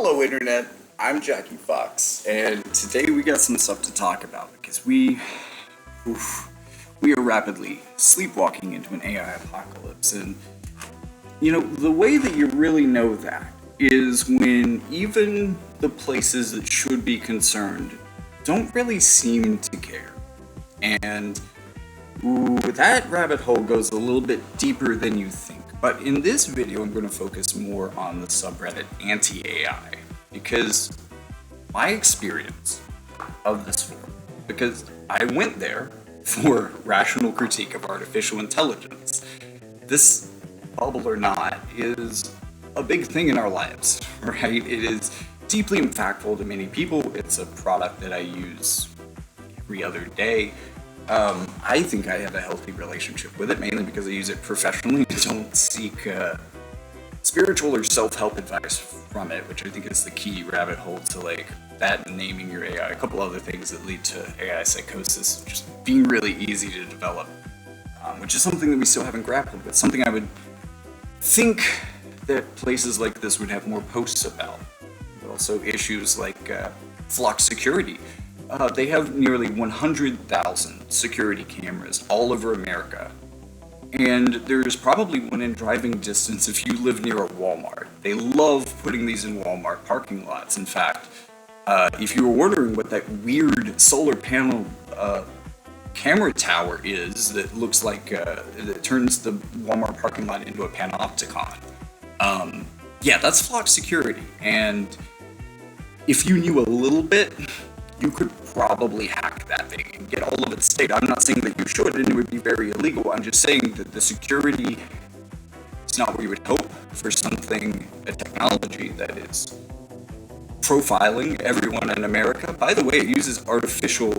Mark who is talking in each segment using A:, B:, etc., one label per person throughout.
A: Hello Internet, I'm Jackie Fox, and today we got some stuff to talk about because we are rapidly sleepwalking into an AI apocalypse, and the way that you really know that is when even the places that should be concerned don't really seem to care. And that rabbit hole goes a little bit deeper than you think. But in this video, I'm going to focus more on the subreddit anti-AI, because my experience of this forum, because I went there for rational critique of artificial intelligence. This, bubble or not, is a big thing in our lives, right? It is deeply impactful to many people. It's a product that I use every other day. I think I have a healthy relationship with it, mainly because I use it professionally. I don't seek spiritual or self-help advice from it, which I think is the key rabbit hole to that and naming your AI. A couple other things that lead to AI psychosis just being really easy to develop, which is something that we still haven't grappled with. Something I would think that places like this would have more posts about. But also issues like flock security. They have nearly 100,000 security cameras all over America. And there's probably one in driving distance if you live near a Walmart. They love putting these in Walmart parking lots. In fact, if you were wondering what that weird solar panel camera tower is that looks like that turns the Walmart parking lot into a panopticon, yeah, that's flock security. And if you knew a little bit, you could probably hack that thing and get all of its data. I'm not saying that you should, and it would be very illegal. I'm just saying that the security is not where you would hope for something, a technology that is profiling everyone in America. By the way, it uses artificial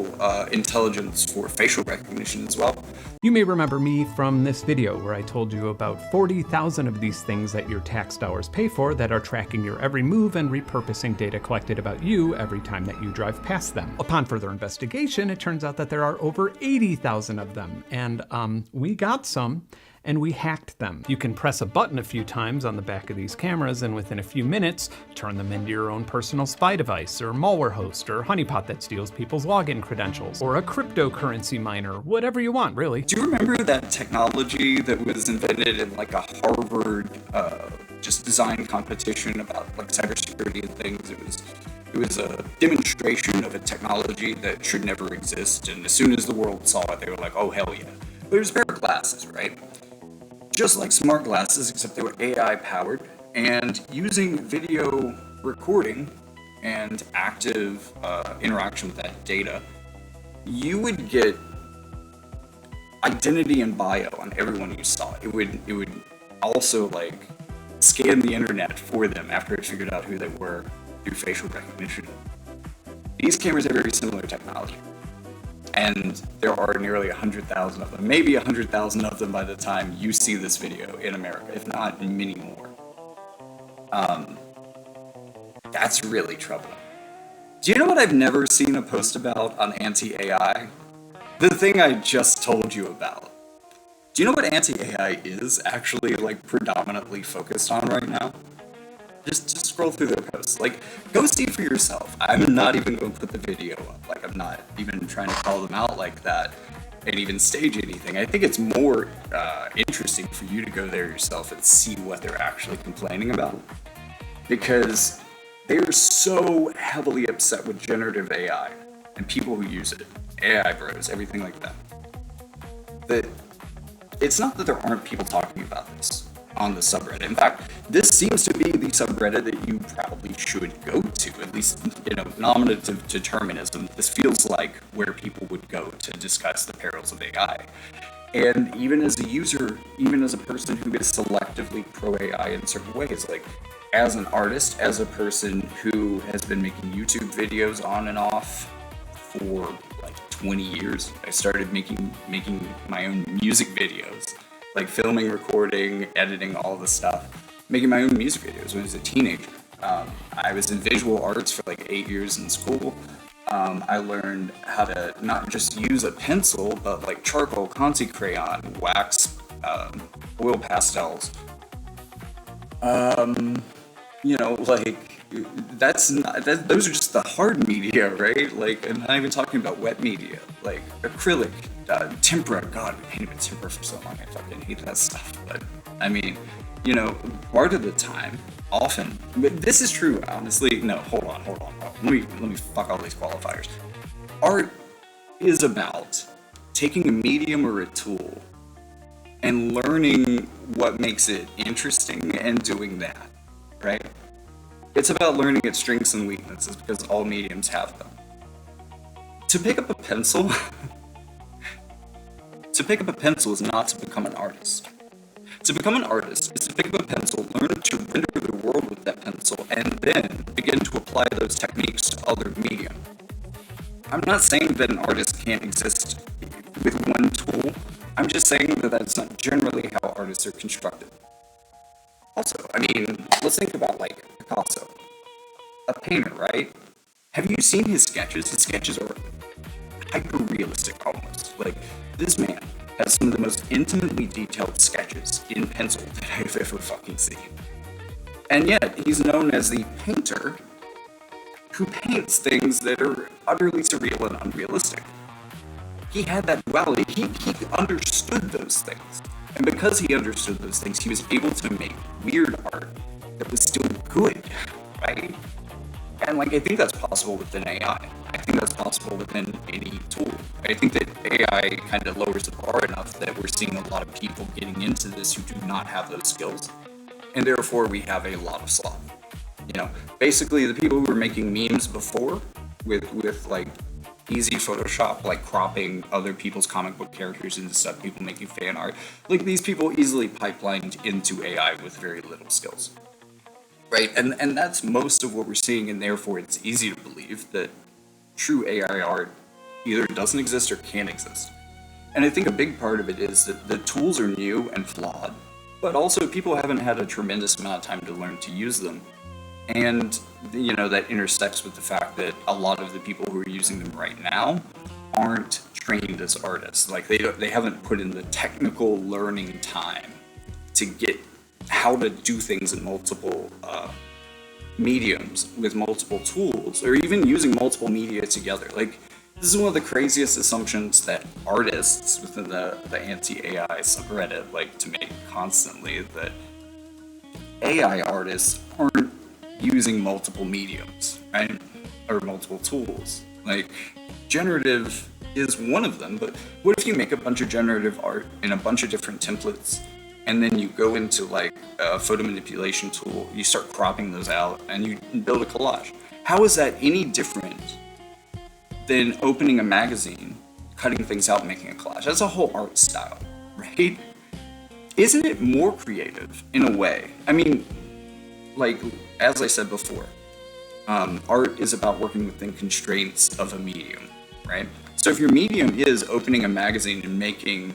A: intelligence for facial recognition as well.
B: You may remember me from this video where I told you about 40,000 of these things that your tax dollars pay for that are tracking your every move and repurposing data collected about you every time that you drive past them. Upon further investigation, it turns out that there are over 80,000 of them, and we got some and we hacked them. You can press a button a few times on the back of these cameras and within a few minutes turn them into your own personal spy device, or malware host, or honeypot that steals people's login credentials, or a cryptocurrency miner, whatever you want, really.
A: Do you remember that technology that was invented in a Harvard just design competition about cybersecurity and things? It was a demonstration of a technology that should never exist, and as soon as the world saw it, they were like, oh hell yeah. There's a pair of glasses, right? Just like smart glasses, except they were AI powered, and using video recording and active interaction with that data, you would get identity and bio on everyone you saw. It would also scan the internet for them after it figured out who they were through facial recognition. These cameras have very similar technology. And there are nearly 100,000 of them, maybe 100,000 of them by the time you see this video in America, if not many more. That's really troubling. Do you know what I've never seen a post about on anti-AI? The thing I just told you about. Do you know what anti-AI is actually predominantly focused on right now? Just scroll through their posts. Go see for yourself. I'm not even going to put the video up. I'm not even trying to call them out like that and even stage anything. I think it's more interesting for you to go there yourself and see what they're actually complaining about. Because they're so heavily upset with generative AI and people who use it. AI bros, everything like that. That it's not that there aren't people talking about this on the subreddit. In fact, this seems to be the subreddit that you probably should go to, at least, nominative determinism. This feels like where people would go to discuss the perils of AI. And even as a user, even as a person who is selectively pro-AI in certain ways, as an artist, as a person who has been making YouTube videos on and off for 20 years, I started making my own music videos. Filming, recording, editing, all the stuff. Making my own music videos when I was a teenager. I was in visual arts for 8 years in school. I learned how to not just use a pencil, but charcoal, Conci crayon, wax, oil pastels, you know, like that's not those are just the hard media, right? Like, I'm not even talking about wet media, like acrylic, tempera. God, we painted with tempera for so long. I fucking hate that stuff. But I mean, you know, part of the time, often, but this is true. Honestly, no, hold on. Let me fuck all these qualifiers. Art is about taking a medium or a tool and learning what makes it interesting and doing that, right? It's about learning its strengths and weaknesses because all mediums have them. To pick up a pencil, to pick up a pencil is not to become an artist. To become an artist is to pick up a pencil, learn to render the world with that pencil, and then begin to apply those techniques to other medium. I'm not saying that an artist can't exist with one tool. I'm just saying that that's not generally how artists are constructed. Also, I mean, let's think about like Picasso, a painter, right? Have you seen his sketches? His sketches are hyper realistic almost. Like, this man has some of the most intimately detailed sketches in pencil that I've ever fucking seen. And yet, he's known as the painter who paints things that are utterly surreal and unrealistic. He had that duality. He understood those things. And because he understood those things, he was able to make weird art that was still good, right? And like, I think that's possible within AI. I think that's possible within any tool. I think that AI kind of lowers the bar enough that we're seeing a lot of people getting into this who do not have those skills. And therefore we have a lot of sloth. You know, basically the people who were making memes before with like easy Photoshop, like cropping other people's comic book characters into stuff, people making fan art, like these people easily pipelined into AI with very little skills. Right, and that's most of what we're seeing, and therefore it's easy to believe that true AI art either doesn't exist or can't exist. And I think a big part of it is that the tools are new and flawed, but also people haven't had a tremendous amount of time to learn to use them. And, you know, that intersects with the fact that a lot of the people who are using them right now aren't trained as artists. Like, they haven't put in the technical learning time to get how to do things in multiple mediums with multiple tools, or even using multiple media together. Like, this is one of the craziest assumptions that artists within the anti-AI subreddit like to make constantly, that AI artists aren't using multiple mediums, right? Or multiple tools. Like, generative is one of them, but what if you make a bunch of generative art in a bunch of different templates, and then you go into like a photo manipulation tool, you start cropping those out, and you build a collage? How is that any different than opening a magazine, cutting things out, and making a collage? That's a whole art style, right? Isn't it more creative in a way? I mean, like, as I said before, art is about working within constraints of a medium, right? So if your medium is opening a magazine and making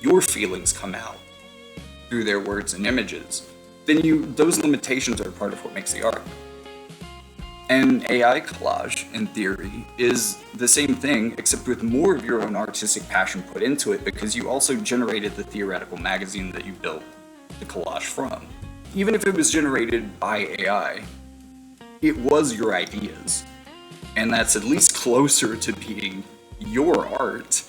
A: your feelings come out through their words and images, then those limitations are part of what makes the art. And AI collage, in theory, is the same thing, except with more of your own artistic passion put into it, because you also generated the theoretical magazine that you built the collage from. Even if it was generated by AI, it was your ideas. And that's at least closer to being your art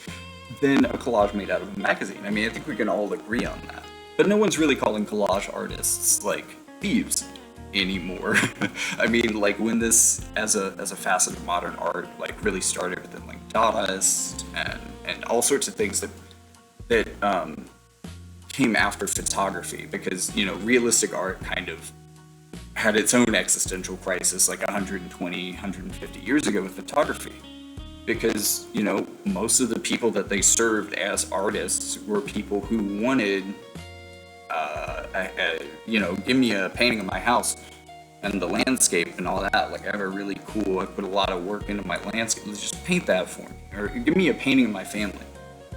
A: than a collage made out of a magazine. I mean, I think we can all agree on that. But no one's really calling collage artists like thieves anymore. I mean, like, when this as a facet of modern art like really started within like Dadaist and all sorts of things that came after photography, because, you know, realistic art kind of had its own existential crisis like 120, 150 years ago with photography. Because, you know, most of the people that they served as artists were people who wanted, you know, give me a painting of my house and the landscape and all that. Like, I have a really cool, I put a lot of work into my landscape. Let's just paint that for me. Or give me a painting of my family.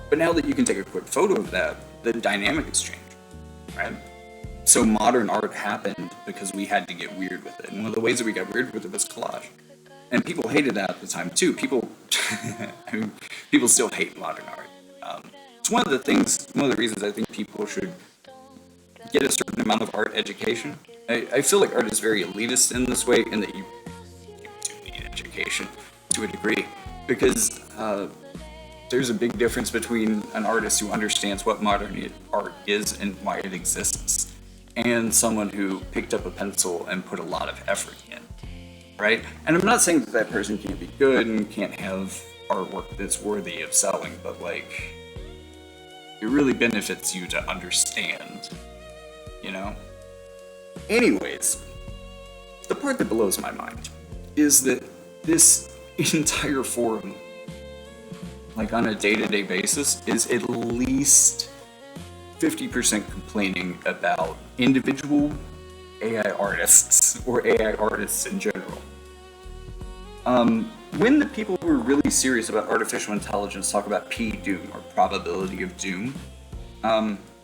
A: But now that you can take a quick photo of that, the dynamic has changed, right? So modern art happened because we had to get weird with it. And one of the ways that we got weird with it was collage. And people hated that at the time too. People, I mean, people still hate modern art. It's one of the reasons I think people should get a certain amount of art education, I feel like art is very elitist in this way, in that you do need education to a degree, because there's a big difference between an artist who understands what modern art is and why it exists, and someone who picked up a pencil and put a lot of effort in, right? And I'm not saying that that person can't be good and can't have artwork that's worthy of selling, but like, it really benefits you to understand, you know? Anyways, the part that blows my mind is that this entire forum, like on a day-to-day basis, is at least 50% complaining about individual AI artists or AI artists in general. When the people who are really serious about artificial intelligence talk about P-doom or probability of doom,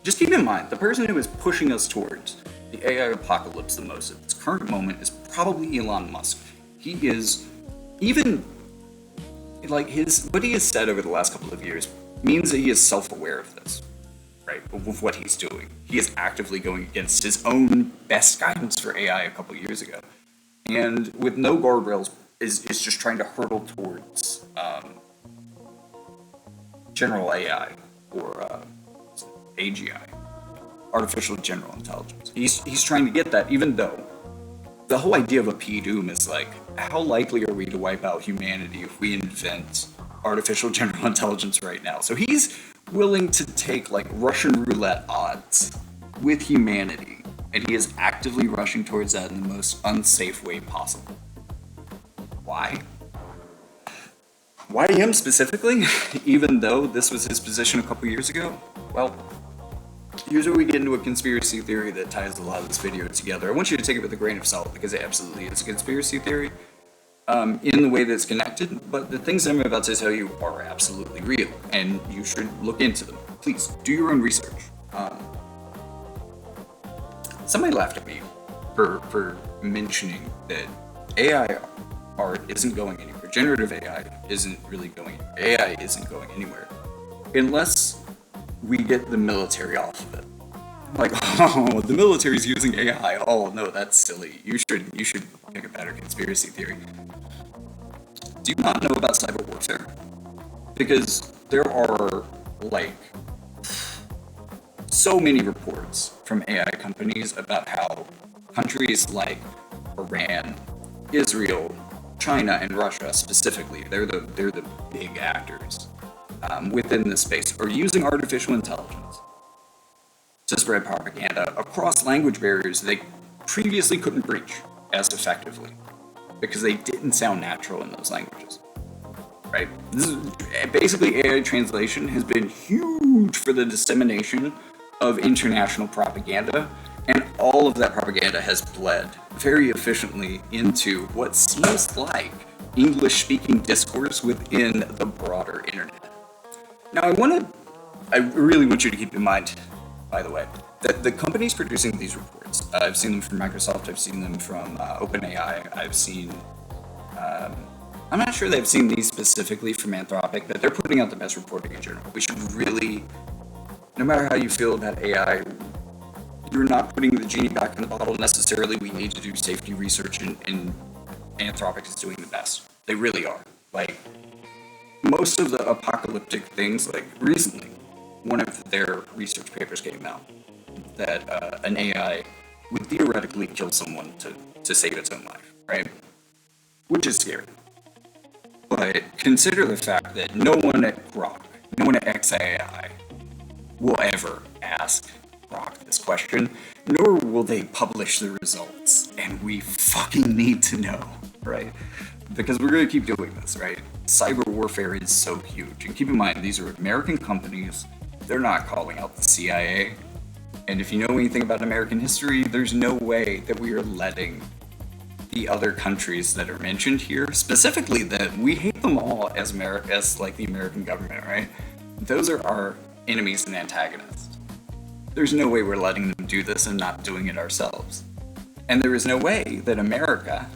A: just keep in mind, the person who is pushing us towards the AI apocalypse the most at this current moment is probably Elon Musk. He is, even, like, what he has said over the last couple of years means that he is self-aware of this, right, of what he's doing. He is actively going against his own best guidance for AI a couple years ago. And with no guardrails, is just trying to hurtle towards general AI, or AGI, artificial general intelligence. He's trying to get that, even though the whole idea of a P-doom is like, how likely are we to wipe out humanity if we invent artificial general intelligence right now? So he's willing to take like Russian roulette odds with humanity, and he is actively rushing towards that in the most unsafe way possible. Why? Why him specifically, even though this was his position a couple years ago? Well, here's where we get into a conspiracy theory that ties a lot of this video together. I want you to take it with a grain of salt, because it absolutely is a conspiracy theory in the way that it's connected, but the things I'm about to tell you are absolutely real, and you should look into them. Please, do your own research. Somebody laughed at me for mentioning that AI art isn't going anywhere. Generative AI isn't really going anywhere. AI isn't going anywhere unless we get the military off of it. Like, oh, the military's using AI. Oh no, that's silly. You should pick a better conspiracy theory. Do you not know about cyber warfare? Because there are like so many reports from AI companies about how countries like Iran, Israel, China, and Russia specifically, they're the big actors within this space, are using artificial intelligence to spread propaganda across language barriers they previously couldn't breach as effectively because they didn't sound natural in those languages. Right? This is, basically, AI translation has been huge for the dissemination of international propaganda, and all of that propaganda has bled very efficiently into what seems like English-speaking discourse within the broader internet. Now, I really want you to keep in mind, by the way, that the companies producing these reports, I've seen them from Microsoft, I've seen them from OpenAI, I've seen, I'm not sure they've seen these specifically from Anthropic, but they're putting out the best reporting in general. We should really, no matter how you feel about AI, you're not putting the genie back in the bottle necessarily. We need to do safety research, and Anthropic is doing the best. They really are. Like, most of the apocalyptic things, like recently, one of their research papers came out that an AI would theoretically kill someone to save its own life, right? Which is scary. But consider the fact that no one at Grok, no one at XAI will ever ask Grok this question, nor will they publish the results. And we fucking need to know, right? Because we're going to keep doing this, right? Cyber warfare is so huge. And keep in mind, these are American companies. They're not calling out the CIA. And if you know anything about American history, there's no way that we are letting the other countries that are mentioned here, specifically that we hate them all as like the American government, right? Those are our enemies and antagonists. There's no way we're letting them do this and not doing it ourselves. And there is no way that America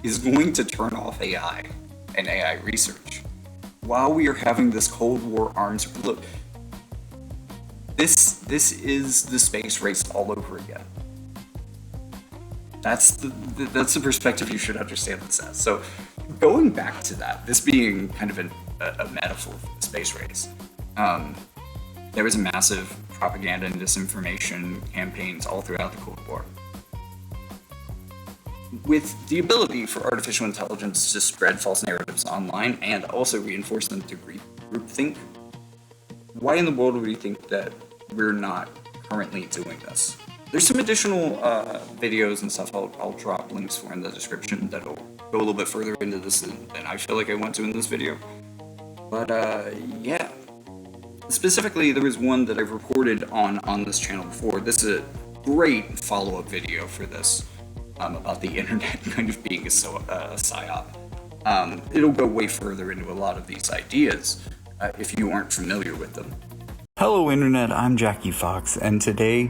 A: is going to turn off AI and AI research while we are having this Cold War arms. Look, this is the space race all over again. That's the perspective you should understand this as. So, going back to that, this being kind of a metaphor for the space race, there was a massive propaganda and disinformation campaigns all throughout the Cold War. With the ability for artificial intelligence to spread false narratives online and also reinforce them through groupthink, why in the world would we think that we're not currently doing this? There's some additional videos and stuff I'll drop links for in the description that'll go a little bit further into this than I feel like I went to in this video. But yeah. Specifically, there was one that I've reported on this channel before. This is a great follow-up video for this, about the internet kind of being a psyop. It'll go way further into a lot of these ideas if you aren't familiar with them. Hello Internet, I'm Jackie Fox, and today,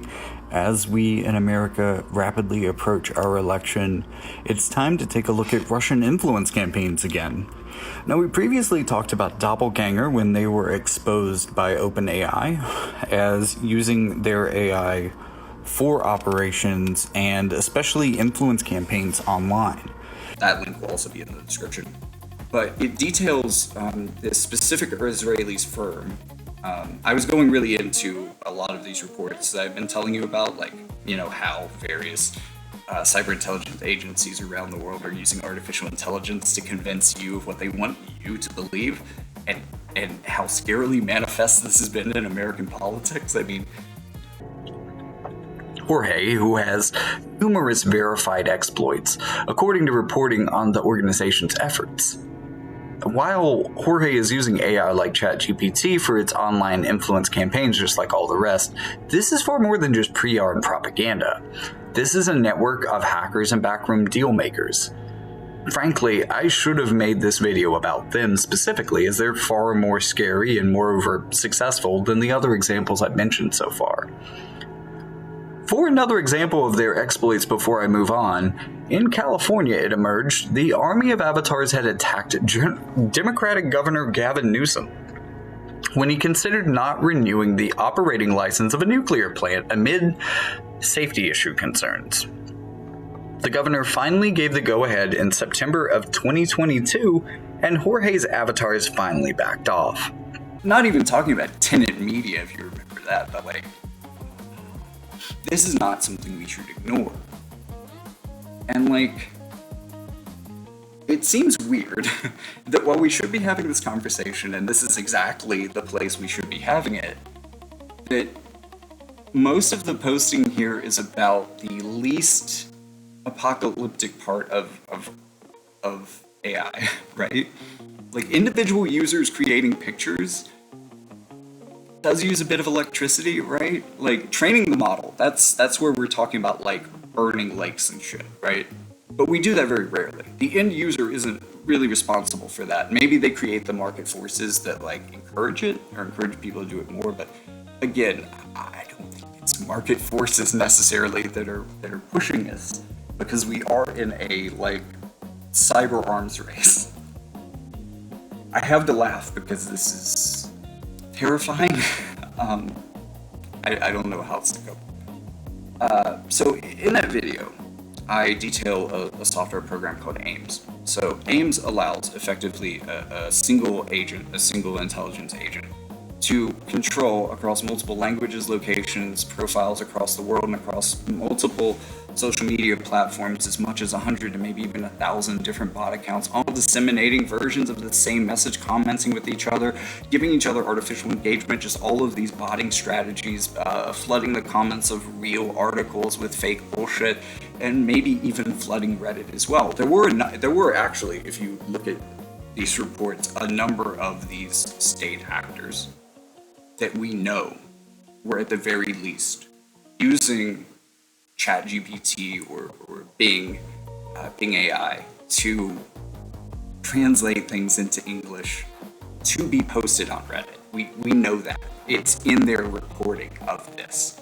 A: as we in America rapidly approach our election, it's time to take a look at Russian influence campaigns again. Now, we previously talked about Doppelganger when they were exposed by OpenAI as using their AI for operations and especially influence campaigns online. That link will also be in the description. But it details this specific Israeli firm. I was going really into a lot of these reports that I've been telling you about, like, you know, how various cyber intelligence agencies around the world are using artificial intelligence to convince you of what they want you to believe, and how scarily manifest this has been in American politics. I mean, Jorge, who has numerous verified exploits, according to reporting on the organization's efforts. While Jorge is using AI like ChatGPT for its online influence campaigns just like all the rest, this is far more than just PR and propaganda. This is a network of hackers and backroom deal makers. Frankly, I should have made this video about them specifically, as they're far more scary and moreover successful than the other examples I've mentioned so far. For another example of their exploits before I move on, in California it emerged the army of avatars had attacked Democratic Governor Gavin Newsom when he considered not renewing the operating license of a nuclear plant amid safety issue concerns. The governor finally gave the go-ahead in September of 2022, and Jorge's avatars finally backed off. Not even talking about tenant media, if you remember that, but like, this is not something we should ignore. And like, it seems weird that while we should be having this conversation, and this is exactly the place we should be having it, that most of the posting here is about the least apocalyptic part of AI, right? Like, individual users creating pictures does use a bit of electricity, right? Like, training the model, that's where we're talking about, like, burning lakes and shit, right? But we do that very rarely. The end user isn't really responsible for that. Maybe they create the market forces that, like, encourage it, or encourage people to do it more, but again, I don't think it's market forces necessarily that are pushing this, because we are in a, like, cyber arms race. I have to laugh because this is terrifying. I don't know how else to go. So in that video, I detail a software program called AIMS. So AIMS allows effectively a single agent, a single intelligence agent, to control across multiple languages, locations, profiles across the world, and across multiple social media platforms, as much as 100 to maybe even 1,000 different bot accounts, all disseminating versions of the same message, commenting with each other, giving each other artificial engagement, just all of these botting strategies, flooding the comments of real articles with fake bullshit, and maybe even flooding Reddit as well. There were actually, if you look at these reports, a number of these state actors that we know were at the very least using ChatGPT or Bing AI to translate things into English to be posted on Reddit. We know that. It's in their reporting of this.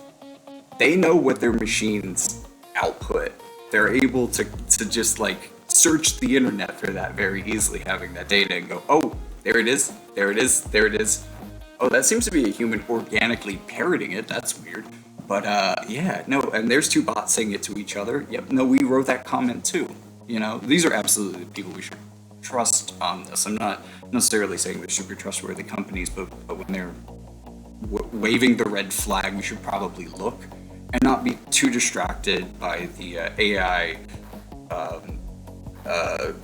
A: They know what their machines output. They're able to just like search the internet for that very easily, having that data and go, oh, there it is, there it is, there it is. Oh, that seems to be a human organically parroting it. That's weird. But yeah, no, and there's two bots saying it to each other. Yep, no, we wrote that comment too. You know, these are absolutely the people we should trust on this. I'm not necessarily saying they're super trustworthy companies, but when they're waving the red flag, we should probably look and not be too distracted by the AI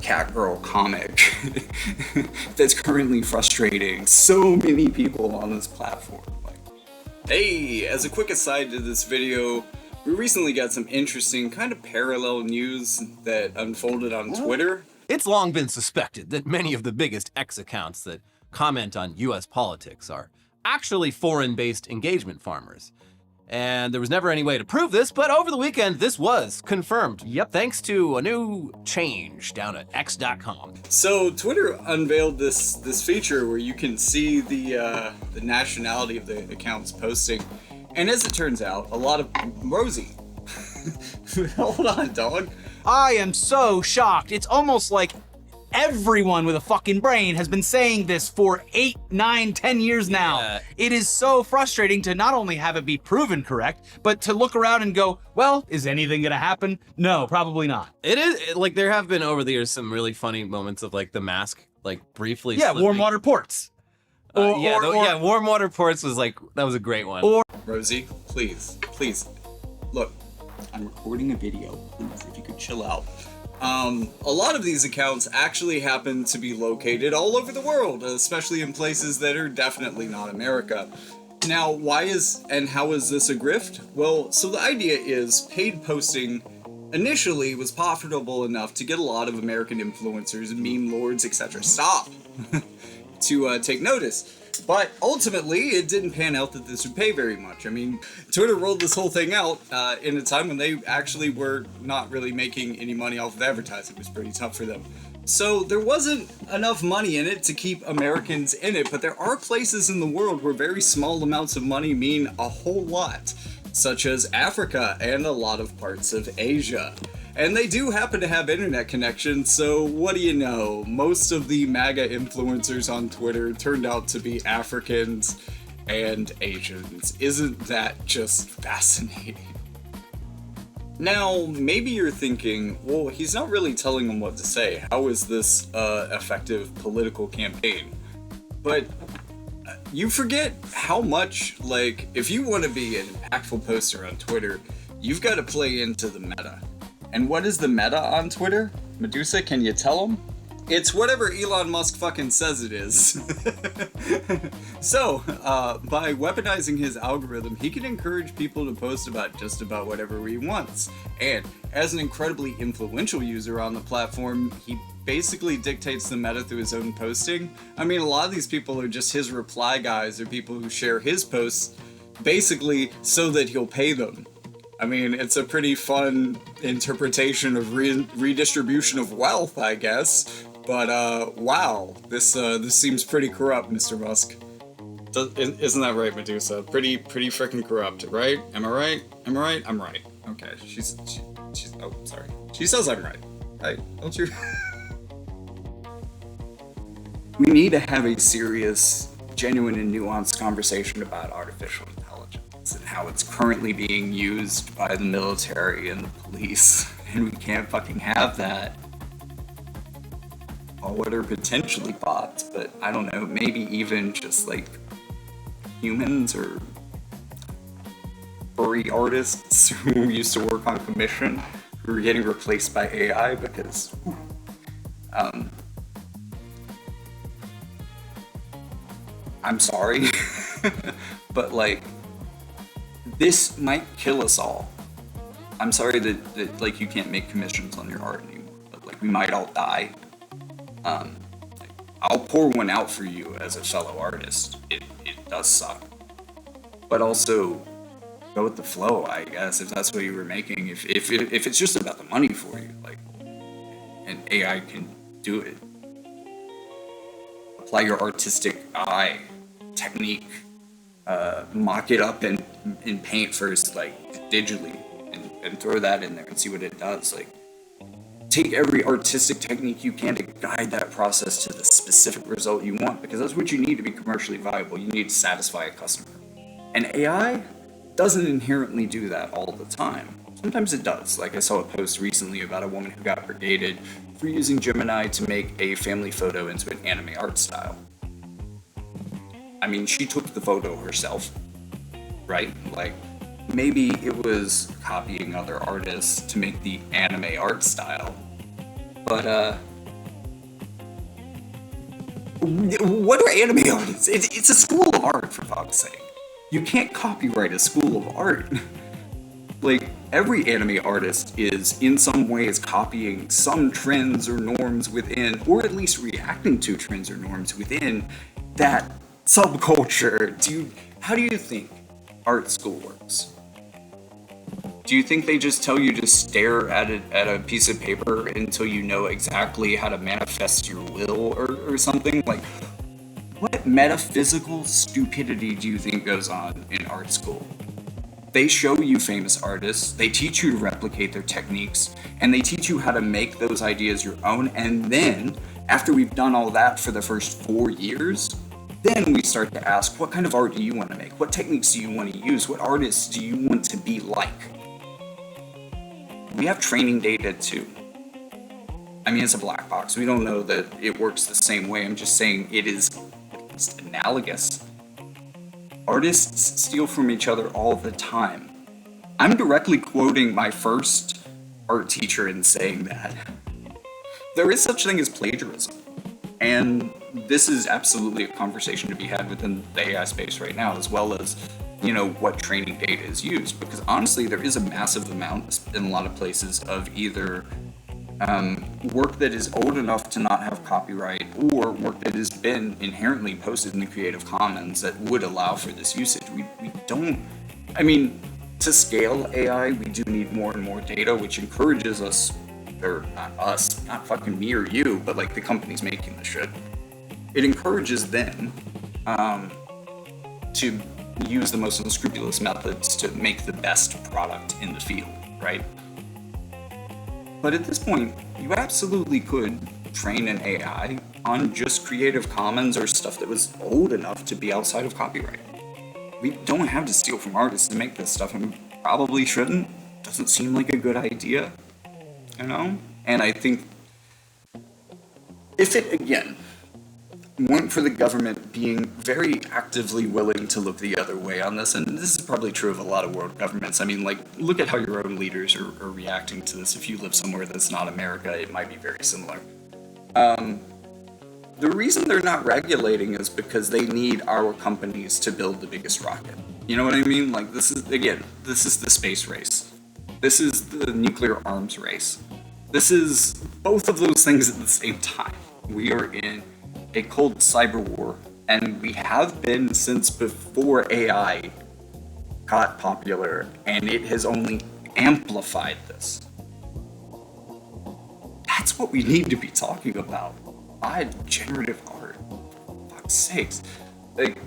A: cat girl comic that's currently frustrating so many people on this platform. Like, hey, as a quick aside to this video, we recently got some interesting kind of parallel news that unfolded on Twitter.
C: It's long been suspected that many of the biggest X accounts that comment on US politics are actually foreign-based engagement farmers. And there was never any way to prove this, but over the weekend, this was confirmed. Yep, thanks to a new change down at x.com.
A: So Twitter unveiled this feature where you can see the nationality of the accounts posting. And as it turns out, a lot of Rosie. Hold on, dog.
D: I am so shocked. It's almost like everyone with a fucking brain has been saying this for 8, 9, 10 years now. It is so frustrating to not only have it be proven correct, but to look around and go, well, is anything gonna happen? No, probably not.
C: It is, like, there have been over the years some really funny moments of, like, the mask, like, briefly
D: Yeah,
C: slipping.
D: warm water ports.
C: Warm water ports was, like, that was a great one.
A: Rosie, please, look, I'm recording a video. Please, if you could chill out. A lot of these accounts actually happen to be located all over the world, especially in places that are definitely not America. Now, how is this a grift? Well, so the idea is paid posting initially was profitable enough to get a lot of American influencers, meme lords, etc. Stop! to take notice. But ultimately, it didn't pan out that this would pay very much. I mean, Twitter rolled this whole thing out in a time when they actually were not really making any money off of advertising. It was pretty tough for them. So there wasn't enough money in it to keep Americans in it, but there are places in the world where very small amounts of money mean a whole lot, such as Africa and a lot of parts of Asia. And they do happen to have internet connections, so what do you know? Most of the MAGA influencers on Twitter turned out to be Africans and Asians. Isn't that just fascinating? Now, maybe you're thinking, well, he's not really telling them what to say. How is this effective political campaign? But you forget how much, like, if you want to be an impactful poster on Twitter, you've got to play into the meta. And what is the meta on Twitter? Medusa, can you tell them? It's whatever Elon Musk fucking says it is. So, by weaponizing his algorithm, he can encourage people to post about just about whatever he wants. And as an incredibly influential user on the platform, he basically dictates the meta through his own posting. I mean, a lot of these people are just his reply guys, or people who share his posts basically so that he'll pay them. I mean, it's a pretty fun interpretation of redistribution of wealth, I guess. But wow, this seems pretty corrupt, Mr. Musk. Isn't that right, Medusa? Pretty freaking corrupt, right? Am I right? Am I right? I'm right. Okay, she's oh, sorry. She says I'm right. Hey, don't you? We need to have a serious, genuine, and nuanced conversation about artificial intelligence and how it's currently being used by the military and the police, and we can't fucking have that. Or what are potentially bots, but I don't know, maybe even just like humans or furry artists who used to work on commission who are getting replaced by AI because I'm sorry, but like, this might kill us all. I'm sorry that like you can't make commissions on your art anymore, but like we might all die. I'll pour one out for you as a fellow artist. It does suck, but also go with the flow, I guess, if that's what you were making. If it's just about the money for you, like, and AI can do it. Apply your artistic eye, technique, mock it up in Paint first, like digitally, and throw that in there and see what it does. Like, take every artistic technique you can to guide that process to the specific result you want, because that's what you need to be commercially viable. You need to satisfy a customer. And AI, doesn't inherently do that all the time. Sometimes it does. Like I saw a post recently about a woman who got brigaded for using Gemini to make a family photo into an anime art style. I mean, she took the photo herself, right? Like, maybe it was copying other artists to make the anime art style, but what are anime artists? It's a school of art, for fuck's sake. You can't copyright a school of art. Like, every anime artist is in some ways copying some trends or norms within, or at least reacting to trends or norms within that subculture. How do you think art school works? Do you think they just tell you to stare at a piece of paper until you know exactly how to manifest your will or something? Like, what metaphysical stupidity do you think goes on in art school? They show you famous artists, they teach you to replicate their techniques, and they teach you how to make those ideas your own, and then, after we've done all that for the first 4 years, then we start to ask, what kind of art do you want to make? What techniques do you want to use? What artists do you want to be like? We have training data too. I mean, it's a black box. We don't know that it works the same way. I'm just saying it is at least analogous. Artists steal from each other all the time. I'm directly quoting my first art teacher in saying that. There is such thing as plagiarism. And this is absolutely a conversation to be had within the AI space right now, as well as, what training data is used. Because honestly, there is a massive amount in a lot of places of either work that is old enough to not have copyright, or work that has been inherently posted in the Creative Commons that would allow for this usage. We don't, to scale AI, we do need more and more data, which encourages us, or not us, not fucking me or you, but like the companies making the shit. It encourages them to use the most unscrupulous methods to make the best product in the field, right? But at this point, you absolutely could train an AI on just Creative Commons or stuff that was old enough to be outside of copyright. We don't have to steal from artists to make this stuff, and we probably shouldn't. Doesn't seem like a good idea, And I think if it, again, weren't for the government being very actively willing to look the other way on this, and this is probably true of a lot of world governments. Look at how your own leaders are reacting to this. If you live somewhere that's not America, it might be very similar. The reason they're not regulating is because they need our companies to build the biggest rocket. You know what I mean? Like, this is the space race. This is the nuclear arms race. This is both of those things at the same time. We are in a cold cyber war, and we have been since before AI got popular, and it has only amplified this. That's what we need to be talking about. Why generative art? For fuck's sakes. Like,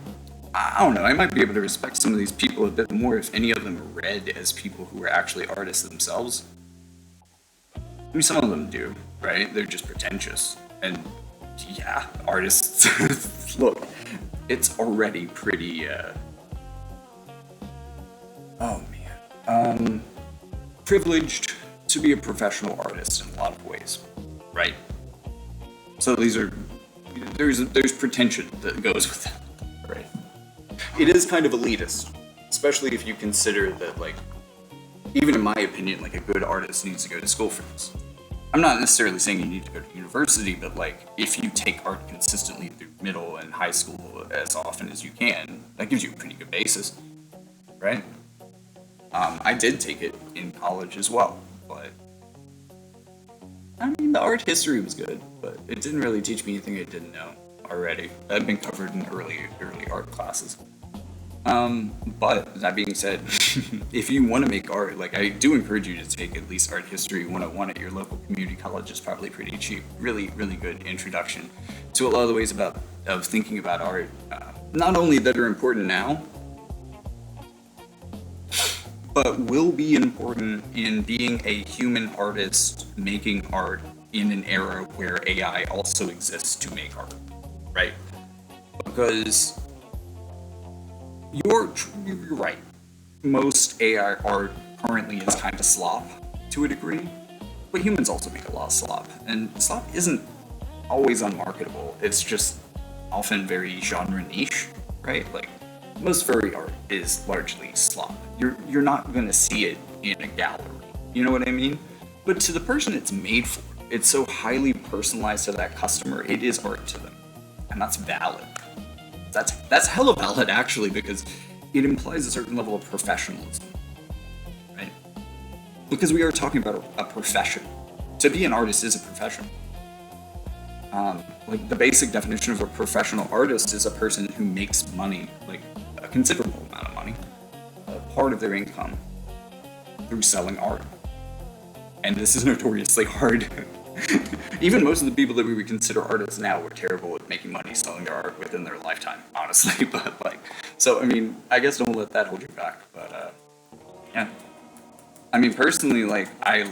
A: I don't know, I might be able to respect some of these people a bit more if any of them are read as people who are actually artists themselves. Some of them do, right? They're just pretentious. And yeah, artists, look, it's already pretty, privileged to be a professional artist in a lot of ways, right? So there's pretension that goes with that, right? It is kind of elitist, especially if you consider that, like, even in my opinion, like, a good artist needs to go to school for this. I'm not necessarily saying you need to go to university, but like, if you take art consistently through middle and high school as often as you can, that gives you a pretty good basis, right? I did take it in college as well, but the art history was good, but it didn't really teach me anything I didn't know already. That had been covered in early art classes. But that being said, if you want to make art, like, I do encourage you to take at least art history 101 at your local community college. It's probably pretty cheap. Really, really good introduction to a lot of the ways of thinking about art, not only that are important now, but will be important in being a human artist making art in an era where AI also exists to make art, right? Because you're right. most AI art currently is kind of slop to a degree, but humans also make a lot of slop, and slop isn't always unmarketable. It's just often very genre niche, right? Like most furry art is largely slop. You're not gonna see it in a gallery. You know what I mean? But to the person it's made for, it's so highly personalized to that customer, it is art to them. And that's valid. That's hella valid actually, because it implies a certain level of professionalism, right? Because we are talking about a profession. To be an artist is a profession. Like the basic definition of a professional artist is a person who makes money, like a considerable amount of money, part of their income, through selling art. And this is notoriously hard. Even most of the people that we would consider artists now were terrible at making money selling their art within their lifetime, honestly. But like, so I mean, I guess don't let that hold you back. But yeah, I mean, personally, like, I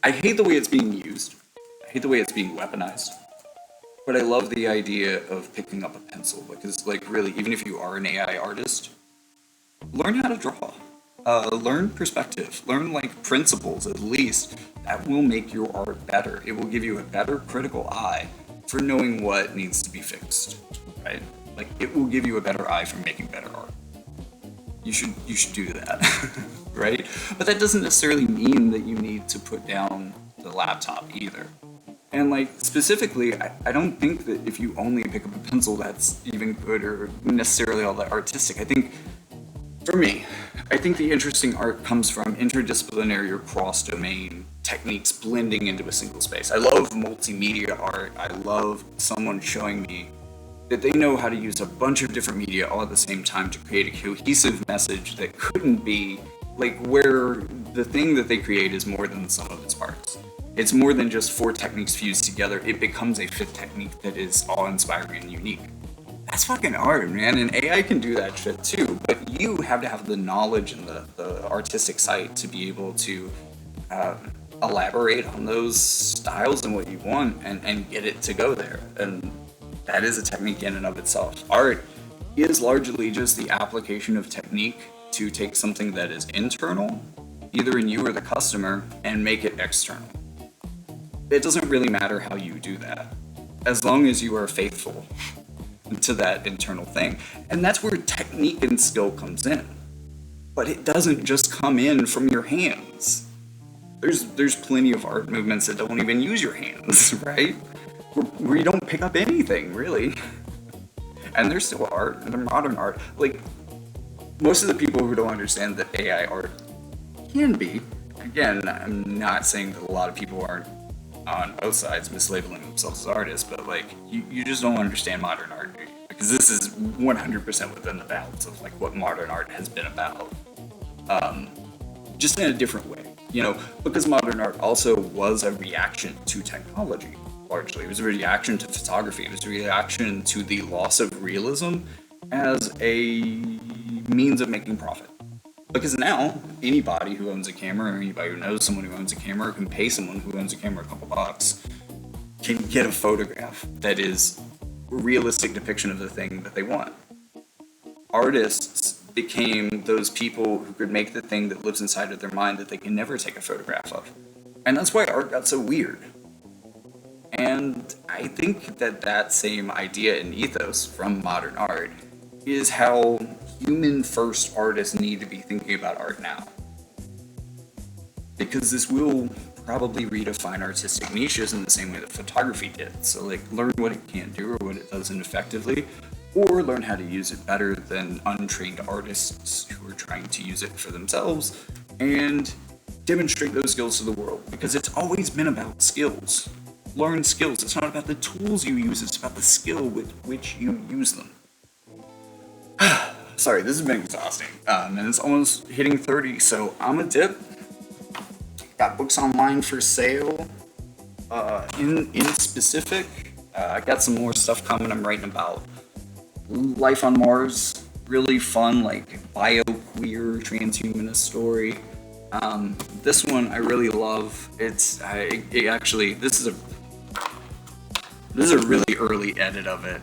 A: hate the way it's being used. I hate the way it's being weaponized. But I love the idea of picking up a pencil, because like really, even if you are an AI artist, learn how to draw. Learn perspective, learn like principles at least. That will make your art better. It will give you a better critical eye for knowing what needs to be fixed, right? Like it will give you a better eye for making better art. You should do that, right? But that doesn't necessarily mean that you need to put down the laptop either. And like specifically, I don't think that if you only pick up a pencil that's even good or necessarily all that artistic. I think, for me, I think the interesting art comes from interdisciplinary or cross-domain techniques blending into a single space. I love multimedia art. I love someone showing me that they know how to use a bunch of different media all at the same time to create a cohesive message that couldn't be, like, where the thing that they create is more than the sum of its parts. It's more than just 4 techniques fused together. It becomes a 5th technique that is awe-inspiring and unique. That's fucking art, man, and AI can do that shit too, but you have to have the knowledge and the artistic sight to be able to elaborate on those styles and what you want and get it to go there. And that is a technique in and of itself. Art is largely just the application of technique to take something that is internal, either in you or the customer, and make it external. It doesn't really matter how you do that, as long as you are faithful to that internal thing. And that's where technique and skill comes in. But it doesn't just come in from your hands. There's plenty of art movements that don't even use your hands, right? Where you don't pick up anything, really. And they're still art, and they're modern art. Like, most of the people who don't understand that AI art can be, again, I'm not saying that a lot of people aren't on both sides mislabeling themselves as artists, but like you just don't understand modern art, because this is 100% within the bounds of like what modern art has been about, just in a different way, you know, because modern art also was a reaction to technology. Largely, it was a reaction to photography. It was a reaction to the loss of realism as a means of making profit. Because now, anybody who owns a camera, or anybody who knows someone who owns a camera, or can pay someone who owns a camera a couple bucks, can get a photograph that is a realistic depiction of the thing that they want. Artists became those people who could make the thing that lives inside of their mind that they can never take a photograph of. And that's why art got so weird. And I think that same idea and ethos from modern art is how human-first artists need to be thinking about art now. Because this will probably redefine artistic niches in the same way that photography did. So like, learn what it can't do or what it doesn't effectively, or learn how to use it better than untrained artists who are trying to use it for themselves, and demonstrate those skills to the world. Because it's always been about skills. Learn skills. It's not about the tools you use, it's about the skill with which you use them. Sorry, this has been exhausting, and it's almost hitting 30, so I'm a dip. Got books online for sale. In specific, I got some more stuff coming. I'm writing about life on Mars. Really fun, like bio-queer transhumanist story. This one I really love. This is a really early edit of it.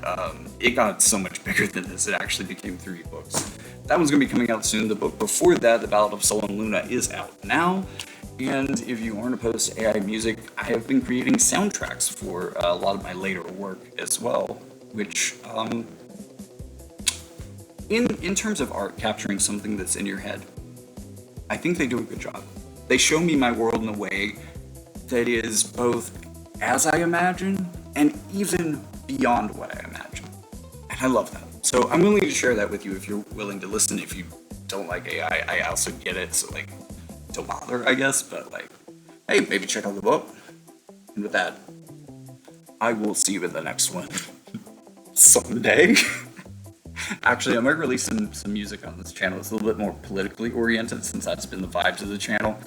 A: It got so much bigger than this. It actually became 3 books. that one's going to be coming out soon. The book before that, The Ballad of Sol and Luna, is out now. And if you aren't opposed to AI music, I have been creating soundtracks for a lot of my later work as well, which, in terms of art, capturing something that's in your head, I think they do a good job. They show me my world in a way that is both as I imagine and even beyond what I imagine. And I love that. So I'm willing to share that with you if you're willing to listen. If you don't like AI, I also get it. So like, don't bother, I guess, but like, hey, maybe check out the book. And with that, I will see you in the next one someday. Actually, I might release some music on this channel. It's a little bit more politically oriented since that's been the vibes of the channel.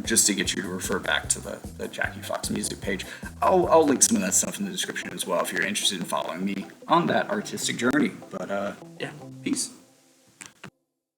A: Just to get you to refer back to the Jackie Fox music page. I'll link some of that stuff in the description as well if you're interested in following me on that artistic journey. But yeah, peace.